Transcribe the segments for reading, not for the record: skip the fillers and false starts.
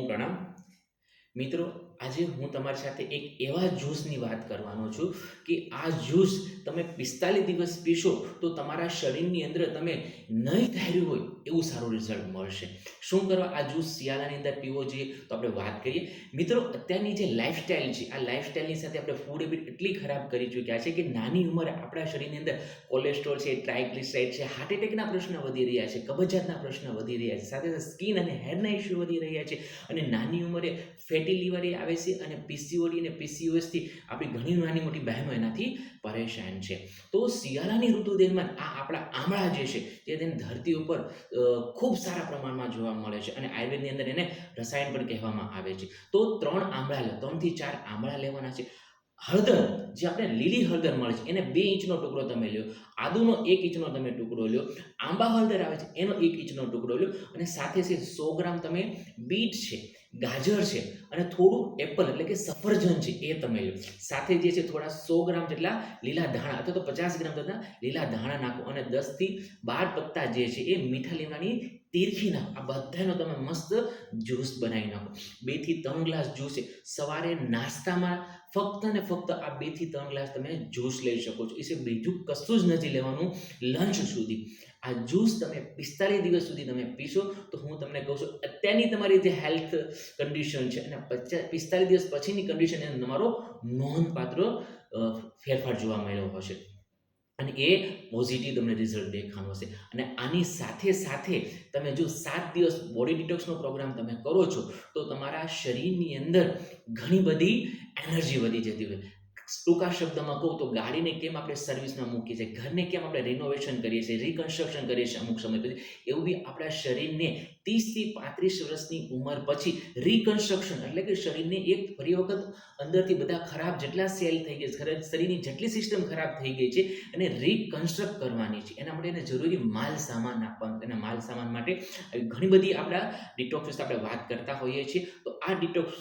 પ્રણામ મિત્રો, આજે હું તમારી સાથે એક એવા જ્યુસની વાત કરવાનો છું કે આ જ્યુસ તમે 45 દિવસ પીશો તો તમારા શરીરની અંદર તમે નહીં ધાર્યું હોય એવું સારું રિઝલ્ટ મળશે. શું કરવા આ જ્યુસ શિયાળાની અંદર પીવો જોઈએ તો આપણે વાત કરીએ. મિત્રો, અત્યારની જે લાઈફસ્ટાઈલ છે, આ લાઈફસ્ટાઈલની સાથે આપણે ફૂડ હેબિટ એટલી ખરાબ કરી ચૂક્યા છે કે નાની ઉંમરે આપણા શરીરની અંદર કોલેસ્ટ્રોલ છે, ટ્રાઇગ્લિસરાઇડ છે, હાર્ટ એટેકના પ્રશ્ન વધી રહ્યા છે, કબજિયાતના પ્રશ્ન વધી રહ્યા છે, સાથે સાથે સ્કિન અને હેરના ઇસ્યુ વધી રહ્યા છે અને નાની ઉંમરે ફેટી લીવર આવે છે અને પીસીઓડી અને પીસીઓએસથી આપણી ઘણી નાની મોટી બહેનો એનાથી પરેશાન છે. તો શિયાળાની ઋતુ દરમિયાન આ આપણા આમળા જે છે તે તેની ધરતી ઉપર ખૂબ સારા પ્રમાણમાં જોવા મળે છે અને આયુર્વેદની અંદર એને રસાયણ પણ કહેવામાં આવે છે. તો 3 થી 4 આંબળા લેવાના છે. હળદર, જે આપણે લીલી હળદર મળે છે, એને 2 ઇંચનો ટુકડો તમે લ્યો. આદુનો 1 ઇંચનો તમે ટુકડો લ્યો. આંબા હળદર આવે છે એનો 1 ઇંચનો ટુકડો લ્યો અને સાથે 100 ગ્રામ તમે બીટ છે, ગાજર છે અને થોડું એપલ એટલે કે સફરજન છે એ તમે લો. સાથે જે છે થોડા 100 ગ્રામ જેટલા લીલા ધાણા અથવા તો 50 ગ્રામ જેટલા લીલા ધાણા નાખો અને 10 થી 12 પત્તા જે છે એ મીઠા લીમડાની તીરખી નાખો. આ બધાનો તમે મસ્ત જ્યુસ બનાવી નાખો. 2 થી 3 ગ્લાસ જ્યુસ છે સવારે નાસ્તામાં ફક્ત ને ફક્ત આ 2 થી 3 ગ્લાસ તમે જ્યુસ લઈ શકો છો. એ બીજું કશું જ નથી લેવાનું લંચ સુધી. આ જ્યુસ તમે 45 દિવસ સુધી તમે પીશો તો હું તમને કહું છું અત્યારની તમારી જે હેલ્થ કન્ડિશન છે અને 45 દિવસ પછીની કન્ડિશન એને તમારો નોંધપાત્ર ફેરફાર જોવા મળ્યો હશે અને એ પોઝિટિવ તમને રિઝલ્ટ દેખાવાનું હશે. અને આની સાથે સાથે તમે જો 7 દિવસ બોડી ડિટોક્સનો પ્રોગ્રામ તમે કરો છો તો તમારા શરીરની અંદર ઘણી બધી એનર્જી વધી જતી હોય. ટૂંકા શબ્દમાં કહું તો ગાડીને કેમ આપણે સર્વિસમાં મૂકીએ છીએ, ઘરને કેમ આપણે રિનોવેશન કરીએ છીએ, રિકન્સ્ટ્રક્શન કરીએ છીએ અમુક સમય પછી, એવું બી આપણા શરીરને 30 થી 35 વર્ષની ઉંમર પછી રિકન્સ્ટ્રક્શન એટલે કે શરીરને એક ફરી વખત અંદરથી બધા ખરાબ જેટલા સેલ થઈ ગયા, શરીરની જેટલી સિસ્ટમ ખરાબ થઈ ગઈ છે અને રિકન્સ્ટ્રક્ટ કરવાની છે. એના માટે એને જરૂરી માલ સામાન આપવાનો. એના માલ સામાન માટે ઘણી બધી આપણા ડિટોક્સ વિશે આપણે વાત કરતા હોઈએ છીએ. તો આ ડિટોક્સ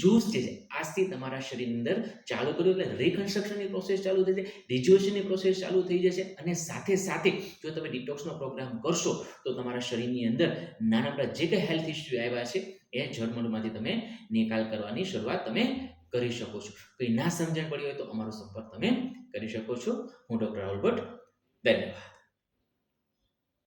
જ્યુસ જે છે આજથી તમારા શરીરની અંદર ચાલુ કર્યું એટલે રિકન્સ્ટ્રક્શનની પ્રોસેસ ચાલુ થઈ જાય, રિજ્યુએશનની પ્રોસેસ ચાલુ થઈ જશે અને સાથે સાથે જો તમે ડિટોક્સનો પ્રોગ્રામ કરશો તો તમારા શરીરની અંદર નાના જે કંઈ હેલ્થ ઇસ્યુ આવ્યા છે એ જળમળમાંથી તમે નિકાલ કરવાની શરૂઆત તમે કરી શકો છો. કંઈ ના સમજણ પડી હોય તો અમારો સંપર્ક તમે કરી શકો છો. હું ડૉક્ટર રાહુલ ભટ્ટ. ધન્યવાદ.